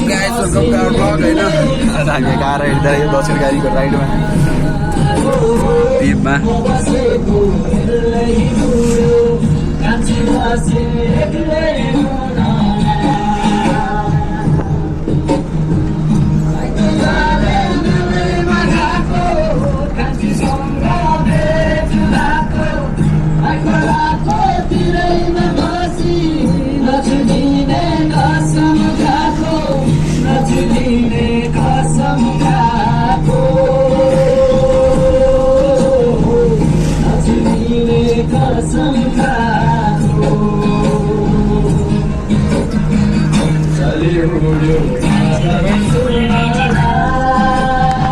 guys, welcome to our vlog right now. Ada car है इधर ये 2 गाड़ी को राइड में टीम में Salud,